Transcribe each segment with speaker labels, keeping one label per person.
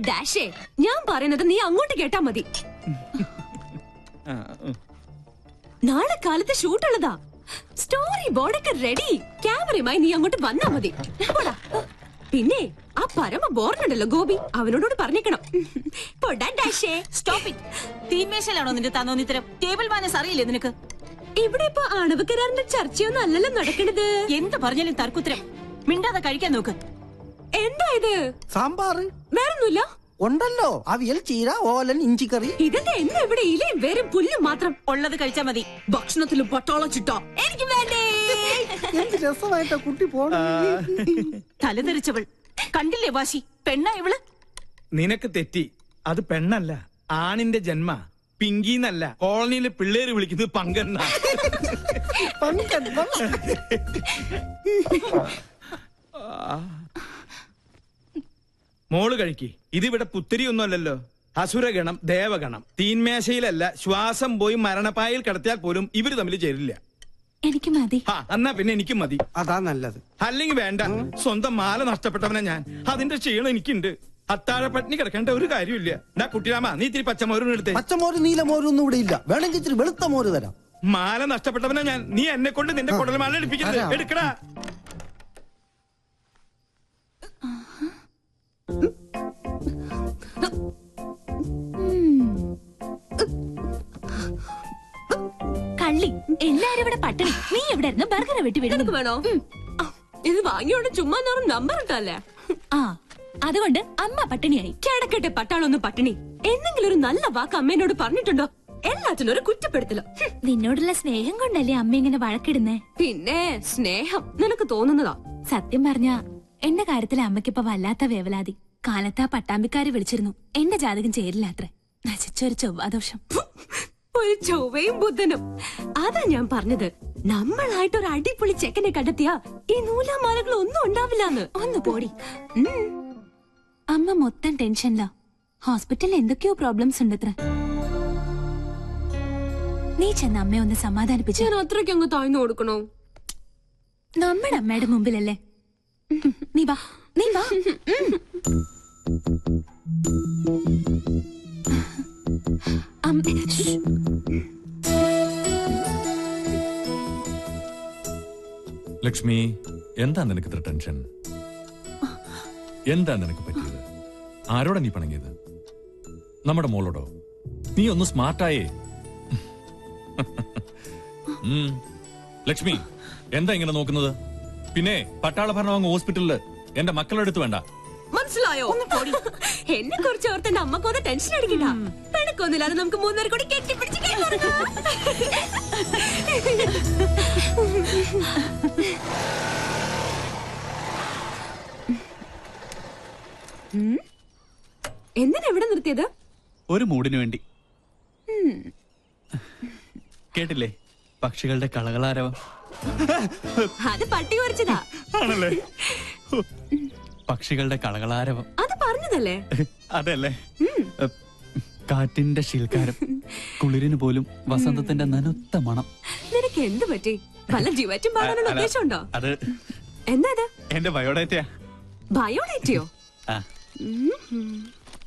Speaker 1: ഡാഷേ, ഞാൻ പറയുന്നത് നീ അങ്ങോട്ട് കേട്ടാ മതി. നാളെ കാലത്ത് ഷൂട്ടുള്ളതാ. സ്റ്റോറി ബോർഡൊക്കെ റെഡി. ക്യാമറയുമായി നീ അങ്ങോട്ട് വന്നാ മതി. പിന്നെ ആ പരമ ബോർഡുണ്ടല്ലോ ഗോപി, അവനോട് പറഞ്ഞേക്കണം.
Speaker 2: തീന്മേശയിലാണോ നിന്റെ തന്നോന്നിത്തരം? ടേബിൾ മാനസ് അറിയില്ലേ നിനക്ക്?
Speaker 1: ഇവിടെ ഇപ്പൊ ആണവ കരാറിന്റെ ചർച്ചയൊന്നും അല്ലല്ലോ നടക്കണത്.
Speaker 2: എന്ത് പറഞ്ഞാലും തർക്കുത്തരം. മിണ്ടാതെ കഴിക്കാൻ നോക്ക്.
Speaker 1: എന്താ ഇത്?
Speaker 3: സാമ്പാർ.
Speaker 1: വേറൊന്നുമില്ല?
Speaker 3: ഉണ്ടല്ലോ, അവിയൽ, ചീര, ഓലൻ, ഇഞ്ചിക്കറി.
Speaker 1: ഇതെന്താ എന്ന് ഇവിടെ ഇലയും വേറും പുല്ലും മാത്രം?
Speaker 2: ഉള്ളത് കഴിച്ചാ മതി.
Speaker 1: ഭക്ഷണത്തിലും പട്ടാളം ചിട്ട. എനിക്ക് വേണ്ടേ.
Speaker 3: എന്ത് രസമായിട്ടാ കുട്ടി പോണ.
Speaker 2: തലതെറിച്ചവൾ കണ്ടില്ലേ വാശി? പെണ്ണാ ഇവള്?
Speaker 4: നിനക്ക് തെറ്റി. അത് പെണ്ണല്ല, ആണിന്റെ ജന്മ. പിങ്കിന്നല്ല, കോളനിയിലെ പിള്ളേര് വിളിക്കുന്നത് പങ്കെണ്ണ. മോള് കഴിക്ക്. ഇതിവിടെ പുത്തിരിയൊന്നും അല്ലല്ലോ. അസുരഗണം, ദേവഗണം. തീന്മേശയിലല്ല, ശ്വാസം പോയി മരണപ്പായിൽ കിടത്തിയാൽ പോലും ഇവര് തമ്മിൽ ചേരില്ല.
Speaker 1: എനിക്ക് മതി.
Speaker 4: എന്നാ പിന്നെ എനിക്കും മതി.
Speaker 3: അതാ നല്ലത്.
Speaker 4: അല്ലെങ്കിൽ വേണ്ട. സ്വന്തം മാല നഷ്ടപ്പെട്ടവനാ ഞാൻ. അതിന്റെ ക്ഷീണം എനിക്കുണ്ട്. അത്താഴ പട്ടിണി കിടക്കേണ്ട ഒരു കാര്യമില്ല. കുട്ടിരാമ, നീ ഇത്തിരി പച്ചമോരും എടുത്തേ.
Speaker 3: പച്ചമോര് നീലമോരും ഒന്നും ഇവിടെ ഇല്ല. വേണമെങ്കിൽ ഇത്തിരി വെളുത്ത മോര് തരാം.
Speaker 4: മാല നഷ്ടപ്പെട്ടവനാ ഞാൻ. നീ എന്നെ കൊണ്ട് നിന്റെ കുടൽ മാല എടുപ്പിക്കരുത്. എടുക്കടാ.
Speaker 1: കള്ളി, എല്ലാരും ഇവിടെ പട്ടിണി. നീ എവിടെ ഇരുന്ന് ബർഗർ വെട്ടി വിടുന്നത് വേണോ? ഇത് വാങ്ങിയോണ്ട് ചുമ്മാ നമ്പർ ഇട്ടല്ലേ. അതുകൊണ്ട് അമ്മ പട്ടിണിയായി. കിടക്കട്ടെ പട്ടാളൊന്നും പട്ടിണി. എന്തെങ്കിലും ഒരു നല്ല വാക്ക് അമ്മേനോട് പറഞ്ഞിട്ടുണ്ടോ? എല്ലാത്തിനും ഒരു കുറ്റപ്പെടുത്തലോ. നിന്നോടുള്ള സ്നേഹം കൊണ്ടല്ലേ അമ്മ ഇങ്ങനെ വഴക്കിടുന്നേ? പിന്നെ സ്നേഹം നിനക്ക് തോന്നുന്നതാ. സത്യം പറഞ്ഞ എന്റെ കാര്യത്തിൽ അമ്മയ്ക്കിപ്പോ വല്ലാത്ത വേവലാതി. കാലത്താ പട്ടാമ്പിക്കാര് വിളിച്ചിരുന്നു. എന്റെ ജാതകം ചേരില്ല അത്ര. നശിച്ചൊരു ചൊവ്വാദോഷം. ഒരു ചൊവ്വയും ബുധനും. അതാ ഞാൻ പറഞ്ഞത്, നമ്മളായിട്ടൊരു അടിപൊളി ചെക്കനെ കണ്ടെത്തിയാ ഈ നൂലാമാലകൾ ഒന്നും ഉണ്ടാവില്ലാന്ന്. ഒന്ന് പോടി. അമ്മ മൊത്തം ടെൻഷനിലാ. ഹോസ്പിറ്റലിൽ എന്തൊക്കെയോ പ്രോബ്ലംസ് ഉണ്ട് അത്ര. നീ ചെന്ന് അമ്മയെ ഒന്ന് സമാധാനിപ്പിച്ചു. ഞാൻ അത്രയ്ക്ക് അങ്ങ് താഴ്ന്നു കൊടുക്കണോ? നമ്മുടെ അമ്മയുടെ മുമ്പിലല്ലേ. നീ വാ, നീ വാ.
Speaker 5: ലക്ഷ്മി, എന്താ നിനക്ക് ഇത്ര ടെൻഷൻ? എന്താ നിനക്ക് പറ്റിയത്? ആരോടാ നീ പണങ്ങിയത്? നമ്മുടെ മോളോടോ? നീ ഒന്ന് സ്മാർട്ടായേ. ലക്ഷ്മി, എന്താ ഇങ്ങനെ നോക്കുന്നത്? പിന്നെ പട്ടാള ഭരണം അങ്ങ് ഹോസ്പിറ്റലില് എന്റെ മക്കളുടെ അടുത്ത് വേണ്ട.
Speaker 1: മനസ്സിലായോ? എന്നെ കുറിച്ച് ഓർത്ത് എന്റെ അമ്മക്കൊന്ന് ടെൻഷൻ അടിക്കണ്ട. പെണക്കൊന്നുമില്ലാതെ നമുക്ക് മൂന്നേരം കൂടി കെട്ടിപ്പിടിച്ച് എന്തിനാ എവിടെ നിർത്തിയത്?
Speaker 6: ഒരു മൂടിനു വേണ്ടി. കേട്ടില്ലേ പക്ഷികളുടെ കളകളാരവം?
Speaker 1: അത് പട്ടി കുറിച്ചതാ.
Speaker 6: ആണല്ലേ? പക്ഷികളുടെ കളകളാരവം
Speaker 1: അത് പറഞ്ഞതല്ലേ?
Speaker 6: അതല്ലേ? കാറ്റിന്റെ ശീൽക്കാരം, കുളിരിന് പോലും വസന്തത്തിന്റെ നനുത്ത മണം.
Speaker 1: നിനക്ക് എന്ത് പറ്റി? വല്ല ജീവറ്റും പാടാനുള്ള ഉദ്ദേശമുണ്ടോ?
Speaker 6: അത്
Speaker 1: എന്താ ഇത്?
Speaker 6: എന്റെ ബയോഡേറ്റയാ.
Speaker 1: ബയോഡേറ്റയോ?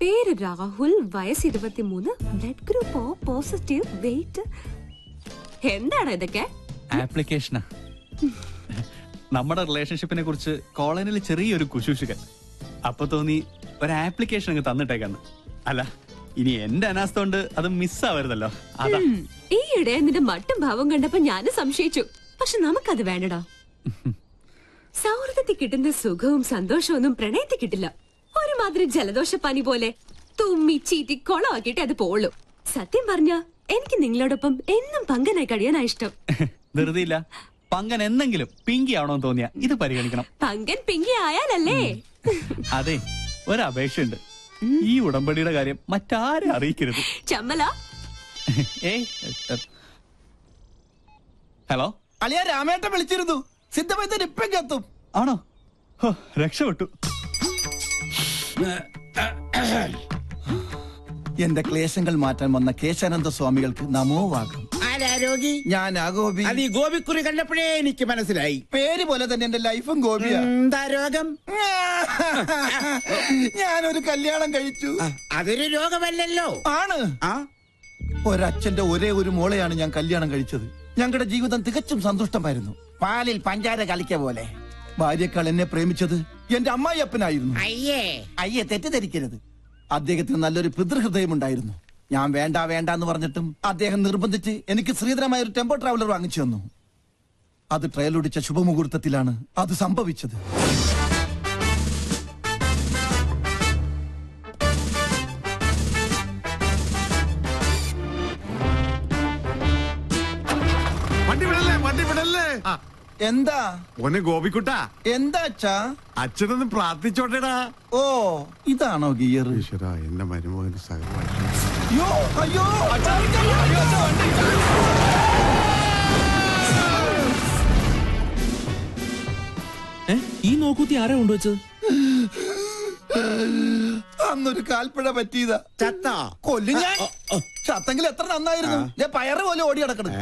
Speaker 1: പേര് രാഹുൽ, വയസ്സ് 23, blood group O positive, weight. എന്താണ് ഇതൊക്കെ?
Speaker 6: ആപ്ലിക്കേഷനാ. നമ്മുടെ റിലേഷൻഷിപ്പിനെ കുറിച്ച് കോളനിയിൽ ചെറിയൊരു കുശൂഷുകൾ. അപ്പൊ തോന്നി ഒരു ആപ്ലിക്കേഷൻ അങ്ങ് തന്നിട്ടേക്കാന്ന്. അല്ല, ഇനി എന്റെ അനാസ്ഥ കൊണ്ട് അത് മിസ്സാവരുതല്ലോ. അതാ.
Speaker 1: ഈയിടെ നിന്റെ മട്ടും ഭാവം കണ്ടപ്പോ ഞാനും സംശയിച്ചു. പക്ഷെ നമുക്കത് വേണ്ടടാ. സൗഹൃദത്തിൽ കിട്ടുന്ന സുഖവും സന്തോഷവും ഒന്നും പ്രണയത്തിൽ കിട്ടില്ല. ഒരുമാതിരി ജലദോഷ പനി പോലെ തുമ്മി ചീറ്റി കൊളമാക്കിയിട്ട് അത് പോളൂ. സത്യം പറഞ്ഞ എനിക്ക് നിങ്ങളോടൊപ്പം എന്നും പങ്കനായി കഴിയാനാ ഇഷ്ടം.
Speaker 6: ധൃതിയില്ല. പങ്കൻ എന്തെങ്കിലും പിങ്കി ആവണോന്ന് തോന്നിയാ ഇത് പരിഗണിക്കണം.
Speaker 1: പങ്കൻ പിങ്കി ആയാലല്ലേ?
Speaker 6: അതെ, ഒരപേക്ഷയുണ്ട്. ഈ ഉടമ്പടിയുടെ കാര്യം മറ്റാരെ അറിയിക്കരുത്.
Speaker 1: ചമ്മല.
Speaker 6: ഹലോ,
Speaker 3: അളിയ രാമേട്ടൻ വിളിച്ചിരുന്നു. സിദ്ധമൈത്തൻ ഇപ്പം എത്തും.
Speaker 6: ആണോ? രക്ഷപ്പെട്ടു.
Speaker 3: എന്റെ ക്ലേശങ്ങൾ മാറ്റാൻ വന്ന കേശാനന്ദ സ്വാമികൾക്ക് നമോവാകം.
Speaker 7: ആരാ രോഗി?
Speaker 3: ഞാനാ ഗോപി.
Speaker 7: അത് ഈ ഗോപിക്കുറി കണ്ടപ്പോഴേ എനിക്ക് മനസ്സിലായി.
Speaker 3: പേര് പോലെ തന്നെ എന്റെ ലൈഫും ഗോപിയാ.
Speaker 7: എന്താ രോഗം?
Speaker 3: ഞാനൊരു കല്യാണം കഴിച്ചു.
Speaker 7: അതൊരു രോഗമല്ലല്ലോ.
Speaker 3: ആണ്.
Speaker 7: ആ
Speaker 3: ഒരച്ഛന്റെ ഒരേ ഒരു മോളെയാണ് ഞാൻ കല്യാണം കഴിച്ചത്. ഞങ്ങളുടെ ജീവിതം തികച്ചും സന്തുഷ്ടമായിരുന്നു.
Speaker 7: പാലിൽ പഞ്ചാര കളിക്ക പോലെ.
Speaker 3: ഭാര്യക്കാൾ എന്നെ പ്രേമിച്ചത് എന്റെ അമ്മായിയപ്പനായിരുന്നു.
Speaker 7: അയ്യേ
Speaker 3: തെറ്റിദ്ധരിക്കരുത്. അദ്ദേഹത്തിന് നല്ലൊരു പിതൃഹൃദയമുണ്ടായിരുന്നു. ഞാൻ വേണ്ട വേണ്ട എന്ന് പറഞ്ഞിട്ടും അദ്ദേഹം നിർബന്ധിച്ച് എനിക്ക് ശ്രീധരമായ ഒരു ടെമ്പോ ട്രാവലർ വാങ്ങിച്ചു തന്നു. അത് ട്രയലൊടിച്ച ശുഭമുഹൂർത്തത്തിലാണ് അത് സംഭവിച്ചത്.
Speaker 8: വണ്ടി വിടല്ലേ.
Speaker 3: എന്താ
Speaker 8: ഓനെ ഗോപിക്കുട്ടാ,
Speaker 3: എന്താ അച്ഛാ?
Speaker 8: അച്ഛനൊന്ന് പ്രാർത്ഥിച്ചോട്ടേടാ.
Speaker 3: ഓ, ഇതാണോ ഗിയർ?
Speaker 8: ഈശ്വരാ, എന്റെ മരുമകന് സഹമായി.
Speaker 3: അയ്യോ അയ്യോ അച്ഛാ,
Speaker 9: ഈ നോക്കൂത്തി ആരാ കൊണ്ടുവച്ചത്?
Speaker 3: അന്നൊരു കാൽപ്പഴ പറ്റിയതാ.
Speaker 7: ചത്ത
Speaker 3: കൊല്ലു ഞാൻ. ചത്തെങ്കിൽ എത്ര നന്നായിരുന്നു. പയറ് പോലെ ഓടി കിടക്കണം.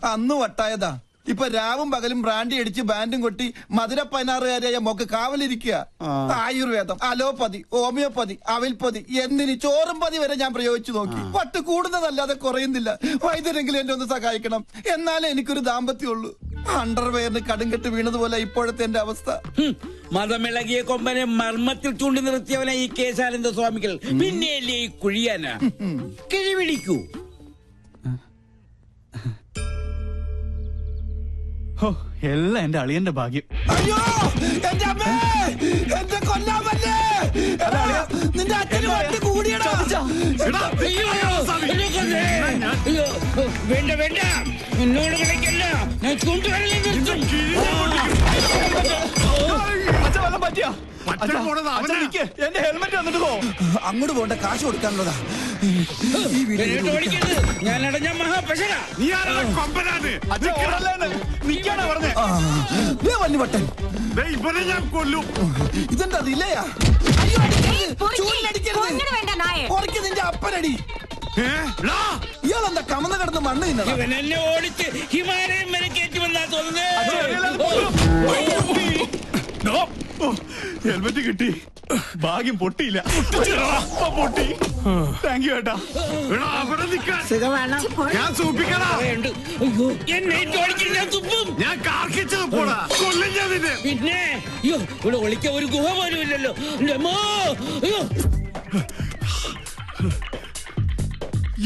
Speaker 3: അന്ന് വട്ടായതാ. ഇപ്പൊ രാവും പകലും ബ്രാൻഡി അടിച്ച് ബാൻഡും കൊട്ടി മധുര 16-കാരിയായ മോക്ക് കാവലിരിക്കുക. ആയുർവേദം, അലോപ്പതി, ഹോമിയോപ്പതി, അവിൽപ്പതി എന്തിന് ചോറും പതി വരെ ഞാൻ പ്രയോഗിച്ചു നോക്കി. വട്ട് കൂടുന്നതല്ലാതെ കുറയുന്നില്ല. വൈദ്യരെങ്കിലും എന്നെ ഒന്ന് സഹായിക്കണം. എന്നാലേ എനിക്കൊരു ദാമ്പത്യമുള്ളൂ. അണ്ടർവെയറിന് കടുങ്കെട്ട് വീണതുപോലെ ഇപ്പോഴത്തെ എന്റെ അവസ്ഥ.
Speaker 10: മതമിളകിയ കൊമ്പനെ മർമ്മത്തിൽ ചൂണ്ടി നിർത്തിയവനെ ഈ കേശാനന്ദ സ്വാമികൾ പിന്നെയല്ലേ ഈ കുഴിയാന കിഴിപിടിക്കൂ.
Speaker 6: എല്ലാം എന്റെ അളിയന്റെ ഭാഗ്യം.
Speaker 3: അയ്യോ എന്റെ അമ്മേ, എന്റെ കൊല്ലാമല്ലേ. നിന്റെ അച്ഛന് വട്ടി കൂടിയടാ.
Speaker 10: വേണ്ട വേണ്ട, എന്നോട് കളിക്കല്ല. ഞാൻ ചൂണ്ടുവരലേ നിർത്തും.
Speaker 6: എന്റെ ഹെൽമെറ്റ് വന്നിട്ട് പോ.
Speaker 3: അങ്ങോട്ട് പോണ്ട, കാശ് കൊടുക്കാനുള്ളതാ. ഈ വീട്ടിൽ
Speaker 10: ഓടിക്കരുത്, ഞാൻ അടഞ്ഞ മഹാപശക.
Speaker 3: വല്ലുവട്ടൻ
Speaker 8: ഇവനെ ഞാൻ കൊല്ലും.
Speaker 3: ഇതെന്താ ഇല്ലയാ? നിന്റെ അപ്പനടി. ഇയാളെന്താ കമന്ന് കിടന്ന് മണ്ണ് തിന്നണം.
Speaker 10: ഇവൻ എന്നെ ഓടിച്ച് ഹിമാലയം വരെ കയറ്റുമെന്നാ തോന്നുന്നത്.
Speaker 6: ഹെൽമെറ്റ് കിട്ടി, ഭാഗ്യം പൊട്ടിയില്ല. പൊട്ടി. താങ്ക് യു ഏട്ടാ.
Speaker 8: ഞാൻ സൂപ്പിക്കടാ.
Speaker 10: എന്നെ ഓടിക്കാൻ ഞാൻ തുപ്പും.
Speaker 8: ഞാൻ കാർക്കിച്ചത് പോടാ. കൊല്ലും ഞാൻ നിന്നെ.
Speaker 10: പിന്നെ അയ്യോ, ഇവിടെ ഒളിക്കാൻ ഒരു ഗുഹ പോലും ഇല്ലല്ലോ.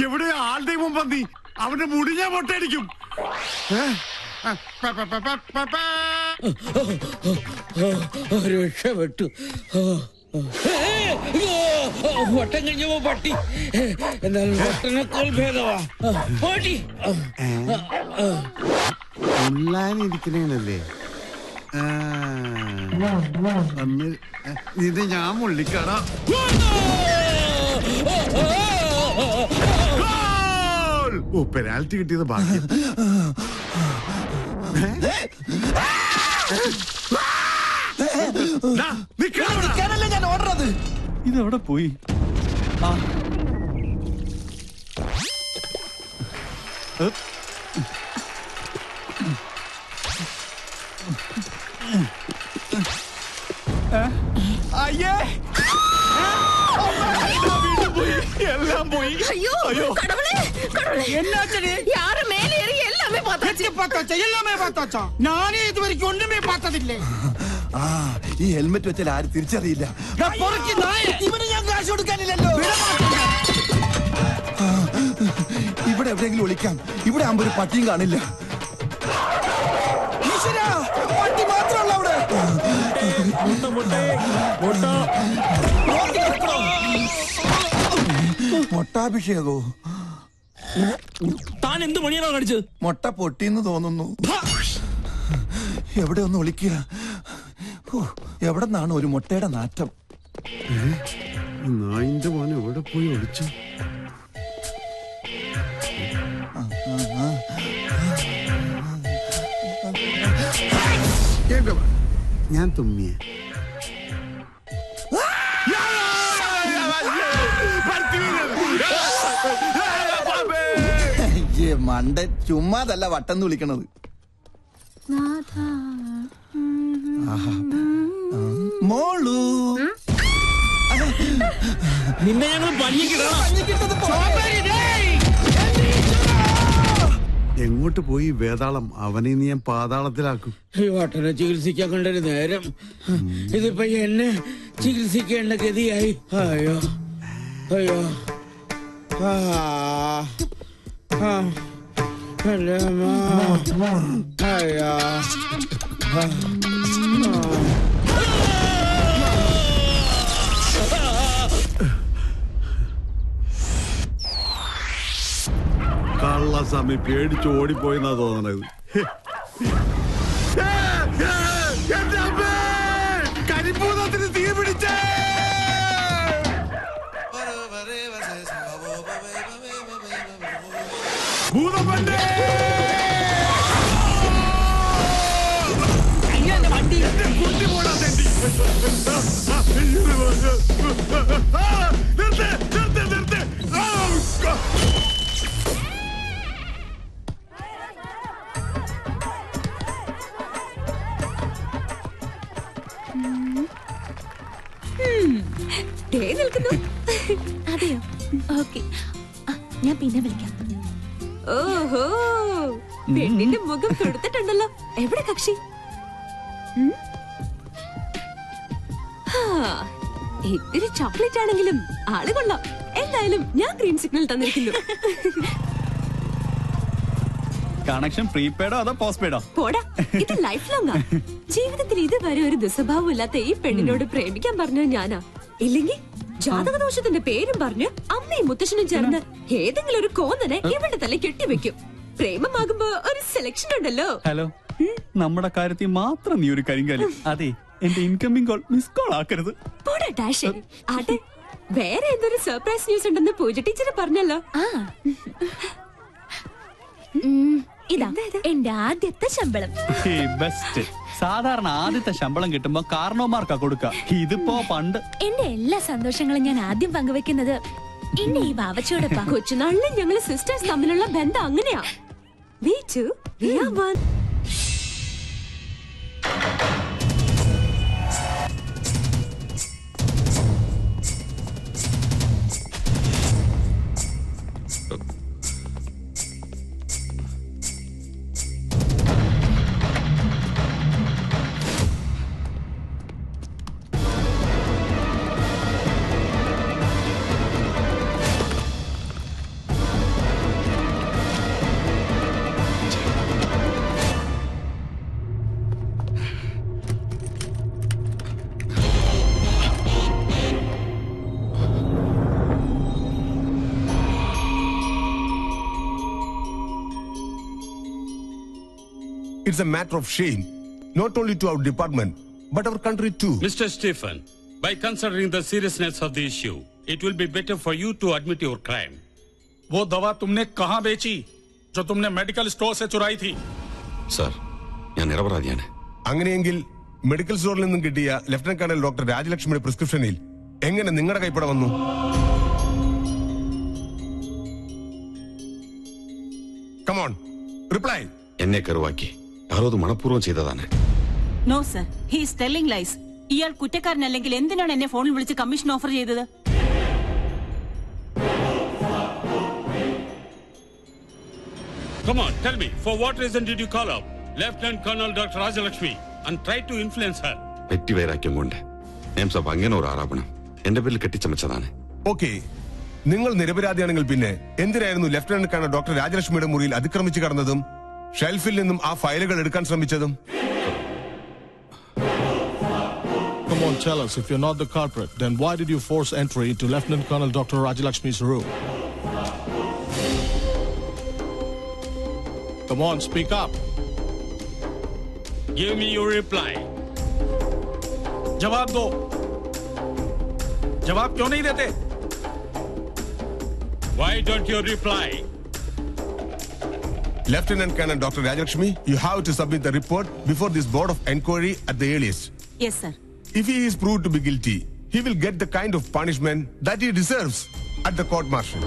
Speaker 8: എവിടെ ആളുടെ മുമ്പ് നീ അവന്റെ മുടി ഞാൻ മൊട്ടയടിക്കും.
Speaker 10: രക്ഷപ്പെട്ടു. വട്ടം കഴിഞ്ഞപ്പോ പട്ടി, എന്നാൽ വട്ടനേക്കാൾ ഭേദവാ പട്ടി.
Speaker 8: ഉള്ളാനിരിക്കണേനല്ലേ ഇത് ഞാൻ മുള്ളിക്കാടാ. ഓ, പെനാൽറ്റി കിട്ടിയത് ഭാഗ്യം.
Speaker 3: നിൽക്കാനല്ലേ ഞാൻ ഓർഡറത്.
Speaker 6: ഇതെവിടെ പോയി? അയ്യേ, എല്ലാം പോയി.
Speaker 2: ஐயோ கடவுளே கடவுளே
Speaker 6: என்னாச்சு?
Speaker 2: யாரு மேல ஏறி எல்லாமே பார்த்தாச்சு.
Speaker 7: எல்லாமே பார்த்தாச்சா? நானே இது வரைக்கும் ஒண்ணுமே பார்த்ததில்லை.
Speaker 3: ഈ ഹെൽമെറ്റ് വെച്ചാൽ ആരും തിരിച്ചറിയില്ല.
Speaker 7: ഇവന് ഞാൻ കാശ് കൊടുക്കാനില്ലല്ലോ.
Speaker 3: ഇവിടെ എവിടെയെങ്കിലും ഒളിക്കാം. ഇവിടെ ആകുമ്പോ ഒരു പട്ടിയും കാണില്ല. ഈശ്വരാ, പട്ടി മാത്രമല്ല അവിടെ. മൊട്ടാഭിഷേകോ?
Speaker 9: താൻ എന്ത് മണിയാണോ കാണിച്ചത്?
Speaker 3: മൊട്ട പൊട്ടിന്ന് തോന്നുന്നു. എവിടെ ഒന്ന് ഒളിക്കുക. എവിടെ നിന്നാണ് ഒരു മുട്ടയുടെ നാറ്റം?
Speaker 8: നായിന്റെ മോൻ എവിടെ പോയി ഒളിച്ചു? ഞാൻ തുമ്മിയ
Speaker 3: മണ്ടൻ ചുമ്മാതല്ല വട്ടെന്ന് വിളിക്കണത്. മോളു
Speaker 9: നിന്നെ ഞങ്ങൾ
Speaker 8: എങ്ങോട്ട് പോയി വേതാളം? അവനെ നീ ഞാൻ പാതാളത്തിലാക്കും.
Speaker 10: ഈ വട്ടനെ ചികിത്സിക്കാൻ കണ്ടൊരു നേരം ഇതിപ്പോ എന്നെ ചികിത്സിക്കേണ്ട ഗതിയായി. അയ്യോ അയ്യോ അയ്യോ
Speaker 8: കള്ളസ്വാമി പേടിച്ച് ഓടിപ്പോയെന്നാ തോന്നണത്. കരിപ്പൂതത്തിന് തീ പിടിച്ചേ. ഭൂതപ്പണ്ടേ കുട്ടി പോടാ തെണ്ടി. നിർത്ത്.
Speaker 1: അതെയോ? ഓക്കെ, ഞാൻ പിന്നെ വിളിക്കാം. ഓഹോ, പെണ്ണിന്റെ മുഖം കൊടുത്തിട്ടുണ്ടല്ലോ. എവിടെ കക്ഷി? ഇത്തിരി ചോക്ലേറ്റ് ആണെങ്കിലും ആള് കൊള്ളാം. എന്തായാലും ഞാൻ ഗ്രീൻ സിഗ്നൽ തന്നിരിക്കുന്നു.
Speaker 6: കണക്ഷൻ പ്രീപെയ്ഡോ അതോ പോസ്റ്റ് പെയ്ഡോ?
Speaker 1: പോടാ, ഇത് ലൈഫ് ലോങ്ങാ. ജീവിതത്തിൽ ഇതുവരെ ഒരു ദുസ്വഭാവം ഇല്ലാത്ത ഈ പെണ്ണിനോട് പ്രേമിക്കാൻ പറഞ്ഞത് ഞാനാ. ഇല്ലെങ്കിൽ ജാതകദോഷത്തിന്റെ പേരും പറഞ്ഞ് അമ്മയും മുത്തശ്ശനും ചേർന്ന് ഏതെങ്കിലും ഒരു കോന്നനെ ഇവളുടെ തല കെട്ടിവെക്കും. പ്രേമമാകുമ്പോ ഒരു സെലക്ഷൻ ഉണ്ടല്ലോ.
Speaker 6: ഹലോ, നമ്മുടെ കാര്യത്തിൽ മാത്രം നീ ഒരു കരിങ്കാലി. അതെ, എന്റെ ഇൻകമിംഗ് കോൾ മിസ് കോൾ ആക്കരുത്.
Speaker 1: പോടാ ഡാഷ്. ആട്ടെ, വേറെ എന്തൊരു സർപ്രൈസ് ന്യൂസ് ഉണ്ടെന്ന് പൂജ ടീച്ചർ പറഞ്ഞല്ലോ. ഇതാ എന്റെ ആദ്യത്തെ ശമ്പളം.
Speaker 6: ബെസ്റ്റ്. സാധാരണ ആദ്യത്തെ ശമ്പളം കിട്ടുമ്പോ കാരണവന്മാർക്കാ കൊടുക്ക. ഇതിപ്പോ പണ്ട്.
Speaker 1: എന്റെ എല്ലാ സന്തോഷങ്ങളും ഞാൻ ആദ്യം പങ്കുവെക്കുന്നത് എന്റെ ഈ വാവച്ചോടൊപ്പം. കൊച്ചുനാളിലെ ഞങ്ങള് സിസ്റ്റേഴ്സ് തമ്മിലുള്ള ബന്ധം അങ്ങനെയാ. We two, we are one.
Speaker 11: It's a matter of shame, not only to our department, but our country too.
Speaker 12: Mr. Stephen, by considering the seriousness of the issue, it will be better for you to admit your crime.
Speaker 13: वो दवा तुमने कहाँ बेची जो तुमने medical store से चुराई थी?
Speaker 11: Sir, ഞാൻ നിരപരാധിയാണ്. അങ്ങനെയെങ്കിൽ മെഡിക്കൽ സ്റ്റോറിൽ നിന്നും കിട്ടിയ ലഫ്റ്റനന്റ് കേണൽ ഡോക്ടർ രാജലക്ഷ്മിയുടെ പ്രിസ്ക്രിപ്ഷനിൽ എങ്ങനെ നിങ്ങളുടെ കൈപ്പട വന്നു? Come on, reply. എന്നെ കരുവാക്കി ആരോത് മനഃപൂർവ്വം ചെയ്തതാണ്.
Speaker 2: No sir, he is telling lies. ഇയാൾ കുറ്റക്കാരനല്ലെങ്കിൽ എന്തിനാണ് എന്നെ ഫോണിൽ വിളിച്ച് കമ്മീഷൻ ഓഫർ ചെയ്തത്?
Speaker 12: Come on, tell me, for what reason did you call up Lieutenant Colonel Dr. Rajalakshmi and try to influence her?
Speaker 11: വെറ്റിവൈരാഗ്യം കൊണ്ട് നേംസാബ് അങ്ങനെ ഒരു ആരോപണം എന്റെ പേരിൽ കെട്ടിച്ചമച്ചതാണ്. ഓക്കെ, നിങ്ങൾ നിരപരാധിയാണെങ്കിൽ പിന്നെ എന്തിനായിരുന്നു ലഫ്റ്റനന്റ് കേണൽ ഡോക്ടർ രാജലക്ഷ്മിയുടെ മുറിയിൽ അതിക്രമിച്ചു കടന്നതും ഷെൽഫിൽ നിന്നും ആ ഫയലുകൾ എടുക്കാൻ ശ്രമിച്ചതും?
Speaker 14: Come on, tell us, if you're not the culprit, then why did you force entry into Lieutenant Colonel Dr. Rajalakshmi's room? Come on, speak up.
Speaker 12: Give me your reply.
Speaker 13: जवाब दो. जवाब क्यों नहीं देते?
Speaker 12: Why don't you reply?
Speaker 11: Lieutenant Colonel Dr. Rajalakshmi, you have to submit the report before this board of inquiry at the earliest.
Speaker 2: Yes, sir.
Speaker 11: If he is proved to be guilty, he will get the kind of punishment that he deserves at the court martial.